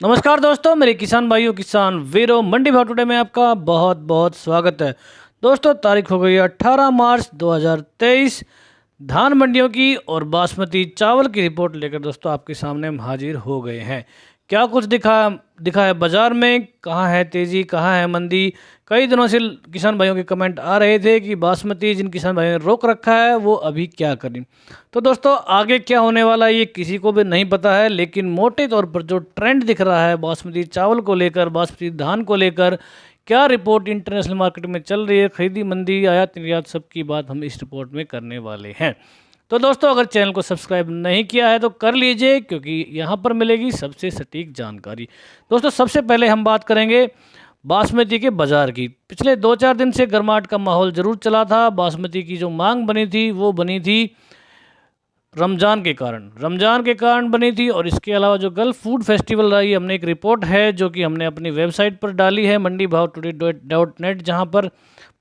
नमस्कार दोस्तों, मेरे किसान भाइयों किसान वीरों, मंडी भाव टुडे में आपका बहुत बहुत स्वागत है। दोस्तों, तारीख हो गई है 18 मार्च 2023। धान मंडियों की और बासमती चावल की रिपोर्ट लेकर दोस्तों आपके सामने हम हाजिर हो गए हैं। क्या कुछ दिखा है बाजार में, कहाँ है तेज़ी, कहाँ है मंदी। कई दिनों से किसान भाइयों के कमेंट आ रहे थे कि बासमती जिन किसान भाइयों ने रोक रखा है वो अभी क्या करें। तो दोस्तों, आगे क्या होने वाला है ये किसी को भी नहीं पता है, लेकिन मोटे तौर पर जो ट्रेंड दिख रहा है बासमती चावल को लेकर, बासमती धान को लेकर, क्या रिपोर्ट इंटरनेशनल मार्केट में चल रही है, खरीदी मंदी आयात निर्यात सबकी बात हम इस रिपोर्ट में करने वाले हैं। तो दोस्तों, अगर चैनल को सब्सक्राइब नहीं किया है तो कर लीजिए, क्योंकि यहाँ पर मिलेगी सबसे सटीक जानकारी। दोस्तों, सबसे पहले हम बात करेंगे बासमती के बाज़ार की। पिछले 2-4 दिन से गर्माहट का माहौल ज़रूर चला था। बासमती की जो मांग बनी थी वो बनी थी रमज़ान के कारण बनी थी। और इसके अलावा जो गल्फ फूड फेस्टिवल रही, हमने एक रिपोर्ट है जो कि हमने अपनी वेबसाइट पर डाली है mandiBhawtoday.net, जहां पर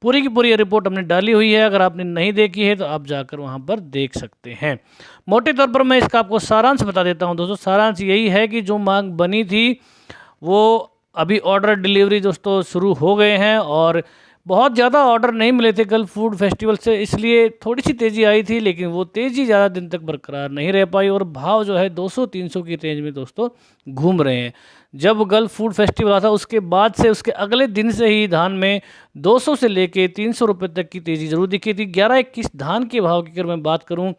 पूरी की पूरी रिपोर्ट हमने डाली हुई है। अगर आपने नहीं देखी है तो आप जाकर वहां पर देख सकते हैं। मोटे तौर पर मैं इसका आपको सारांश बता देता हूं। दोस्तों, सारांश यही है कि जो मांग बनी थी वो अभी ऑर्डर डिलीवरी दोस्तों शुरू हो गए हैं, और बहुत ज़्यादा ऑर्डर नहीं मिले थे गल्फ फूड फेस्टिवल से, इसलिए थोड़ी सी तेज़ी आई थी, लेकिन वो तेज़ी ज़्यादा दिन तक बरकरार नहीं रह पाई और भाव जो है 200-300 की रेंज में दोस्तों घूम रहे हैं। जब गल्फ फूड फेस्टिवल आता उसके बाद से, उसके अगले दिन से ही धान में 200 से लेके 300 रुपये तक की तेज़ी जरूर दिखी थी। 11-21 धान के भाव की अगर मैं बात करूं,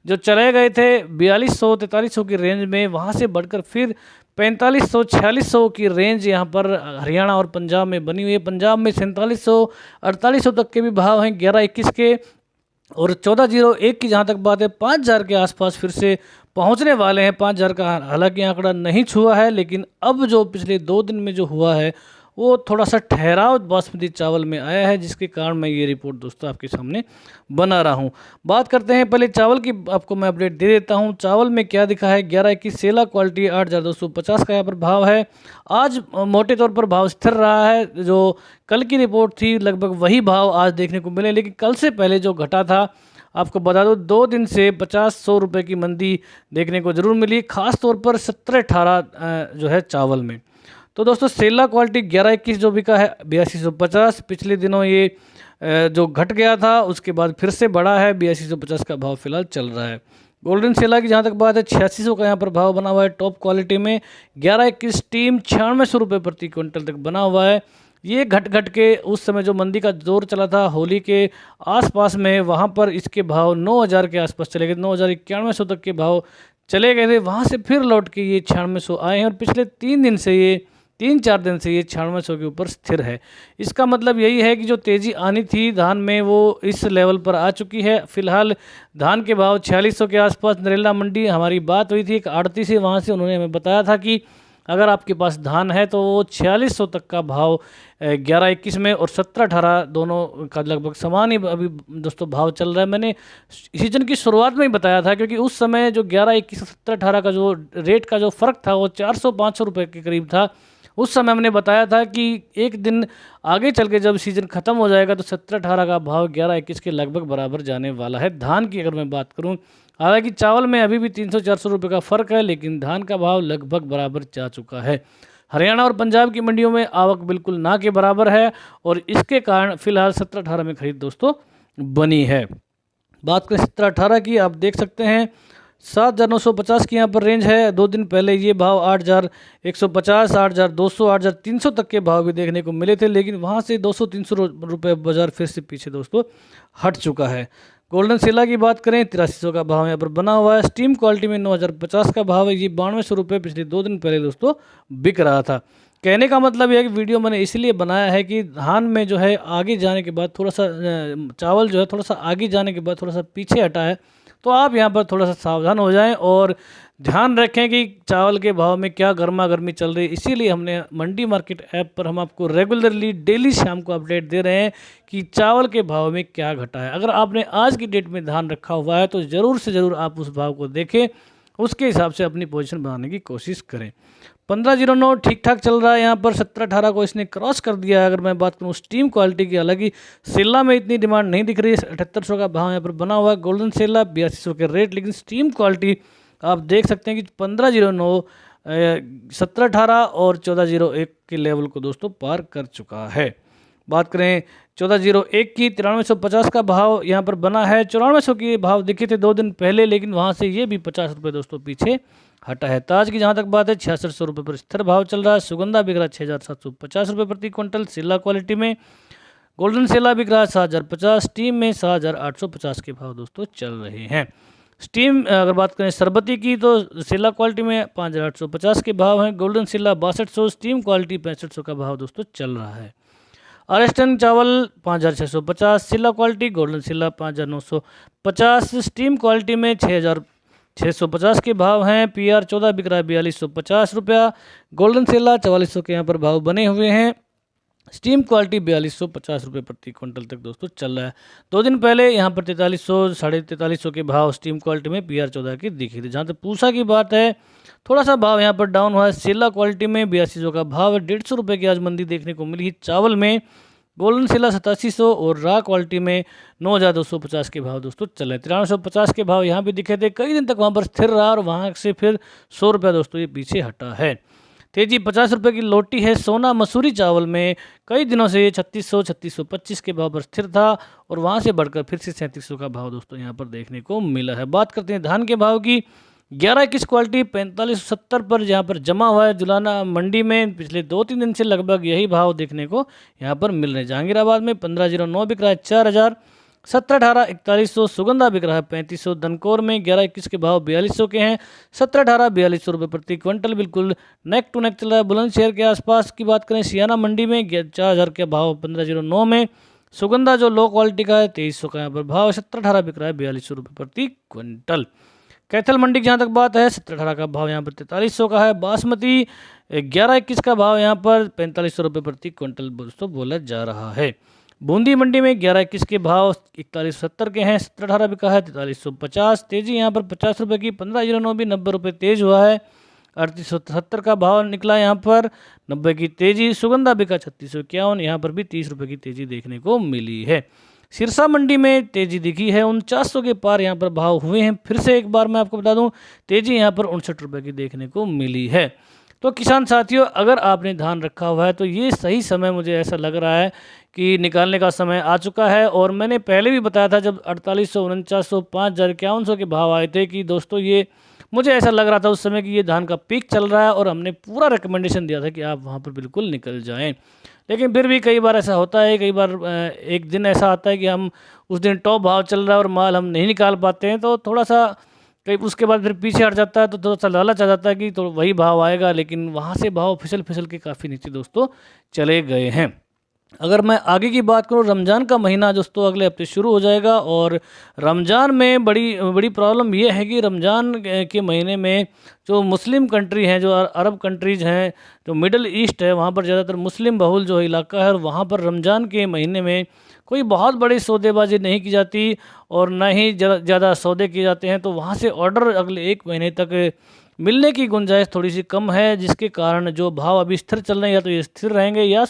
जो चले गए थे 4200-4300 की रेंज में, वहां से बढ़कर फिर 4500-4600 की रेंज यहाँ पर हरियाणा और पंजाब में बनी हुई है। पंजाब में 4700-4800 तक के भी भाव हैं 11-21 के। और 1401 की जहाँ तक बात है, 5000 के आसपास फिर से पहुँचने वाले हैं। 5000 का हालांकि आंकड़ा नहीं छुआ है, लेकिन अब जो पिछले 2 दिन में जो हुआ है वो थोड़ा सा ठहराव बासमती चावल में आया है, जिसके कारण मैं ये रिपोर्ट दोस्तों आपके सामने बना रहा हूँ। बात करते हैं पहले चावल की, आपको मैं अपडेट दे देता हूँ। चावल में क्या दिखा है, 11-21 सेला क्वालिटी 8250 का यहाँ पर भाव है। आज मोटे तौर पर भाव स्थिर रहा है। जो कल की रिपोर्ट थी लगभग वही भाव आज देखने को मिले, लेकिन कल से पहले जो घटा था, आपको बता दो 2 दिन से 50-100 रुपये की मंदी देखने को जरूर मिली, खास तौर पर 17-18 जो है चावल में। तो दोस्तों, सेला क्वालिटी 11-21 जो बिका है 8250। पिछले दिनों ये जो घट गया था उसके बाद फिर से बढ़ा है, 8250 का भाव फिलहाल चल रहा है। गोल्डन सेला की जहाँ तक बात है, 8600 का यहाँ पर भाव बना हुआ है। टॉप क्वालिटी में 11-21 टीम 9600 रुपये प्रति क्विंटल तक बना हुआ है। ये घट के उस समय जो मंदी का जोर चला था होली के आसपास में, वहाँ पर इसके भाव 9000 के आसपास चले गए, 9091 तक के भाव चले गए थे। वहाँ से फिर लौट के ये 9600 आए हैं, और पिछले 3-4 दिन से ये 9600 के ऊपर स्थिर है। इसका मतलब यही है कि जो तेज़ी आनी थी धान में वो इस लेवल पर आ चुकी है। फिलहाल धान के भाव 4600 के आसपास। नरेला मंडी हमारी बात हुई थी एक आड़ती से, वहाँ से उन्होंने हमें बताया था कि अगर आपके पास धान है तो वो 4600 तक का भाव 11-21 में और 17-18 दोनों का लगभग समान ही अभी दोस्तों भाव चल रहा है। मैंने सीजन की शुरुआत में ही बताया था, क्योंकि उस समय जो 11-21 17-18 का जो रेट का जो फ़र्क था वो 400-500 रुपये के करीब था। उस समय हमने बताया था कि एक दिन आगे चल के जब सीज़न ख़त्म हो जाएगा तो 17-18 का भाव 11-21 के लगभग बराबर जाने वाला है धान की अगर मैं बात करूं। हालांकि चावल में अभी भी 300-400 रुपये का फ़र्क है, लेकिन धान का भाव लगभग बराबर जा चुका है। हरियाणा और पंजाब की मंडियों में आवक बिल्कुल ना के बराबर है, और इसके कारण फिलहाल 17-18 में खरीद दोस्तों बनी है। बात करें 17-18 की, आप देख सकते हैं 7950 की यहाँ पर रेंज है। 2 दिन पहले ये भाव 8150, 8200, 8300 तक के भाव भी देखने को मिले थे, लेकिन वहाँ से 200-300 रुपये बाजार फिर से पीछे दोस्तों हट चुका है। गोल्डन सेला की बात करें, 8300 का भाव यहाँ पर बना हुआ है। स्टीम क्वालिटी में 9050 का भाव है। ये 9200 रुपये पिछले 2 दिन पहले दोस्तों बिक रहा था। कहने का मतलब यह है कि वीडियो मैंने इसलिए बनाया है कि धान में जो है आगे जाने के बाद थोड़ा सा चावल जो है थोड़ा सा आगे जाने के बाद थोड़ा सा पीछे हटा है, तो आप यहाँ पर थोड़ा सा सावधान हो जाएं और ध्यान रखें कि चावल के भाव में क्या गर्मा गर्मी चल रही है। इसीलिए हमने मंडी मार्केट ऐप पर हम आपको रेगुलरली डेली शाम को अपडेट दे रहे हैं कि चावल के भाव में क्या घटा है। अगर आपने आज की डेट में धान रखा हुआ है तो ज़रूर से ज़रूर आप उस भाव को देखें, उसके हिसाब से अपनी पोजीशन बनाने की कोशिश करें। 1509 ठीक ठाक चल रहा है यहाँ पर। 17-18 को इसने क्रॉस कर दिया है। अगर मैं बात करूँ स्टीम क्वालिटी की, हालांकि सेला में इतनी डिमांड नहीं दिख रही है। 7800 का भाव यहाँ पर बना हुआ है। गोल्डन सेला 8200 के रेट, लेकिन स्टीम क्वालिटी आप देख सकते हैं कि 1509 17.18 और 14.01 के लेवल को दोस्तों पार कर चुका है। बात करें 14.01 की, 9350 का भाव यहाँ पर बना है। 9400 के भाव दिखे थे 2 दिन पहले, लेकिन वहाँ से ये भी 50 रुपये दोस्तों पीछे हटा है। ताज की जहाँ तक बात है 6600 रुपये पर स्थिर भाव चल रहा है। सुगंधा बिक रहा है 6750 रुपये प्रति क्विंटल सिल्ला क्वालिटी में। गोल्डन सिल्ला बिक रहा है 7050, स्टीम में 7850 के भाव दोस्तों चल रहे हैं। स्टीम अगर बात करें शरबती की तो सिल्ला क्वालिटी में 5850 के भाव हैं। गोल्डन सिल्ला 6200, स्टीम क्वालिटी 6500 का भाव दोस्तों चल रहा है। आरएसटन चावल 5650 सिल्ला क्वालिटी, गोल्डन सिल्ला 5950, स्टीम क्वालिटी में 6650 के भाव हैं। पीआर 14 बिक रहा है 4250 रुपया। गोल्डन सिल्ला 4400 के यहाँ पर भाव बने हुए हैं। स्टीम क्वालिटी 4250 रुपये प्रति क्विंटल तक दोस्तों चल रहा है। 2 दिन पहले यहाँ पर 4300 4350 के भाव स्टीम क्वालिटी में पीआर 14 की दिखी थी। जहाँ तक पूसा की बात है थोड़ा सा भाव यहाँ पर डाउन हुआ है। सिल्ला क्वालिटी में 8200 का भाव है। 150 रुपये की आज मंदी देखने को मिली। चावल में गोल्डन सिल्ला 8700 और रा क्वालिटी में 9250 के भाव दोस्तों चल रहे हैं। 9350 के भाव यहाँ भी दिखे थे। कई दिन तक वहाँ पर स्थिर रहा और वहाँ से फिर 100 रुपया दोस्तों ये पीछे हटा है। तेजी 50 रुपये की लोटी है। सोना मसूरी चावल में कई दिनों से ये 3600 3625 के भाव पर स्थिर था और वहाँ से बढ़कर फिर से 3700 का भाव दोस्तों यहाँ पर देखने को मिला है। बात करते हैं धान के भाव की। 11-21 क्वालिटी 4570 पर जहाँ पर जमा हुआ है जुलाना मंडी में। पिछले 2-3 दिन से लगभग यही भाव देखने को यहाँ पर मिल रहे हैं। जहांगीराबाद में 1509 बिक रहा है 4000। 17-18 4100, सुगंधा बिक रहा है 3500। दनकोर में 11-21 के भाव 4200 के हैं। 17-18 4200 रुपये प्रति क्विंटल बिल्कुल नेक टू नेक चल रहा है। बुलंदशहर के आसपास की बात करें सियाना मंडी में 4000 के भाव 1509 में। सुगंधा जो लो क्वालिटी का है 2300 का यहाँ पर भाव। 17-18 बिक रहा है 4200 रुपये प्रति क्विंटल। कैथल मंडी की जहाँ तक बात है 17-18 का भाव यहाँ पर 4300 का है। बासमती 11-21 का भाव यहाँ पर 4500 रुपये प्रति क्विंटल दोस्तों बोला जा रहा है। बूंदी मंडी में 11-21 के भाव 4170 के हैं। 17-18 बिका है 4350। तेजी यहाँ पर 50 रुपये की। 1509 भी 90 रुपये तेज हुआ है। 3870 का भाव निकला यहाँ पर, 90 की तेजी। सुगंधा बिका 3651, यहाँ पर भी 30 रुपये की तेजी देखने को मिली है। सिरसा मंडी में तेजी दिखी है। 4900 के पार यहाँ पर भाव हुए हैं। फिर से एक बार मैं आपको बता दूं तेजी यहाँ पर 59 रुपये की देखने को मिली है। तो किसान साथियों अगर आपने धान रखा हुआ है तो ये सही समय मुझे ऐसा लग रहा है कि निकालने का समय आ चुका है। और मैंने पहले भी बताया था जब 4800 4900 5051 के भाव आए थे कि दोस्तों ये मुझे ऐसा लग रहा था उस समय कि ये धान का पीक चल रहा है और हमने पूरा रिकमेंडेशन दिया था कि आप वहाँ पर बिल्कुल निकल जाएं। लेकिन फिर भी कई बार ऐसा होता है, कई बार एक दिन ऐसा आता है कि हम उस दिन टॉप भाव चल रहा है और माल हम नहीं निकाल पाते हैं, तो थोड़ा सा कहीं उसके बाद फिर पीछे हट जाता है, तो थोड़ा सा लालच आ जाता है कि तो वही भाव आएगा, लेकिन वहाँ से भाव फिसल फिसल के काफ़ी नीचे दोस्तों चले गए हैं। अगर मैं आगे की बात करूँ, रमज़ान का महीना दोस्तों अगले हफ्ते शुरू हो जाएगा और रमज़ान में बड़ी प्रॉब्लम ये है कि रमज़ान के महीने में जो मुस्लिम कंट्री हैं, जो अरब कंट्रीज़ हैं, जो मिडल ईस्ट है, वहाँ पर ज़्यादातर मुस्लिम बहुल जो इलाका है और वहाँ पर रमज़ान के महीने में कोई बहुत बड़ी सौदेबाजी नहीं की जाती और ना ही ज़्यादा सौदे किए जाते हैं। तो वहाँ से ऑर्डर अगले 1 महीने तक मिलने की गुंजाइश थोड़ी सी कम है, जिसके कारण जो भाव अभी स्थिर चल रहे हैं या तो ये स्थिर रहेंगे या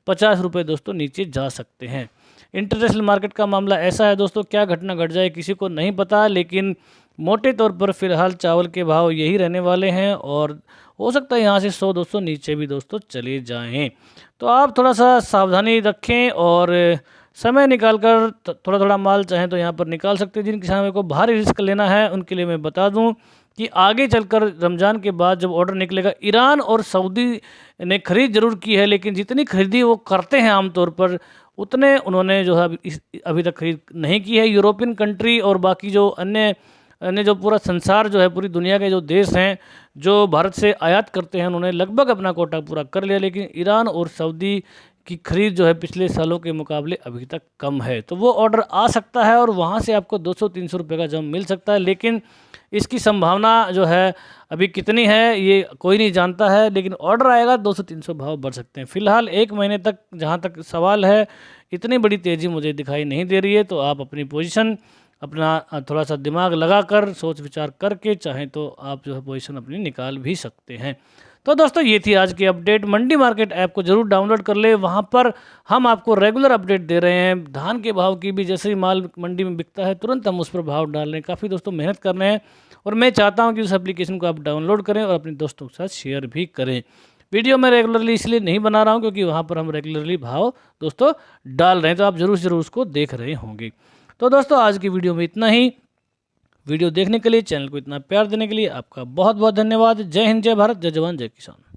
150 रुपये दोस्तों नीचे जा सकते हैं। इंटरनेशनल मार्केट का मामला ऐसा है दोस्तों, क्या घटना घट जाए किसी को नहीं पता, लेकिन मोटे तौर पर फ़िलहाल चावल के भाव यही रहने वाले हैं और हो सकता है यहाँ से 100-200 नीचे भी दोस्तों चले जाएं। तो आप थोड़ा सा सावधानी रखें और समय निकाल कर थोड़ा थोड़ा माल चाहें तो यहाँ पर निकाल सकते हैं। जिन किसानों को भारी रिस्क लेना है उनके लिए मैं बता दूं कि आगे चलकर रमज़ान के बाद जब ऑर्डर निकलेगा, ईरान और सऊदी ने खरीद जरूर की है, लेकिन जितनी खरीदी वो करते हैं आमतौर पर उतने उन्होंने जो है अभी तक खरीद नहीं की है। यूरोपियन कंट्री और बाकी जो अन्य जो पूरा संसार जो है, पूरी दुनिया के जो देश हैं जो भारत से आयात करते हैं, उन्होंने लगभग अपना कोटा पूरा कर लिया, लेकिन ईरान और सऊदी की खरीद जो है पिछले सालों के मुकाबले अभी तक कम है। तो वो ऑर्डर आ सकता है और वहाँ से आपको 200-300 रुपये का जम मिल सकता है, लेकिन इसकी संभावना जो है अभी कितनी है ये कोई नहीं जानता है, लेकिन ऑर्डर आएगा 200-300 भाव बढ़ सकते हैं। फिलहाल 1 महीने तक जहाँ तक सवाल है, इतनी बड़ी तेज़ी मुझे दिखाई नहीं दे रही है। तो आप अपनी पोजीशन अपना थोड़ा सा दिमाग लगाकर सोच विचार करके चाहें तो आप जो है पोजीशन अपनी निकाल भी सकते हैं। तो दोस्तों ये थी आज की अपडेट। मंडी मार्केट ऐप को जरूर डाउनलोड कर ले, वहाँ पर हम आपको रेगुलर अपडेट दे रहे हैं धान के भाव की भी। जैसे ही माल मंडी में बिकता है तुरंत हम उस पर भाव डाल रहे हैं। काफ़ी दोस्तों मेहनत कर रहे हैं और मैं चाहता हूँ कि उस एप्लीकेशन को आप डाउनलोड करें और अपने दोस्तों के साथ शेयर भी करें। वीडियो मैं रेगुलरली इसलिए नहीं बना रहा हूँ क्योंकि वहाँ पर हम रेगुलरली भाव दोस्तों डाल रहे हैं, तो आप ज़रूर ज़रूर उसको देख रहे होंगे। तो दोस्तों आज की वीडियो में इतना ही। वीडियो देखने के लिए, चैनल को इतना प्यार देने के लिए आपका बहुत बहुत धन्यवाद। जय हिंद, जय भारत, जय जवान, जय किसान।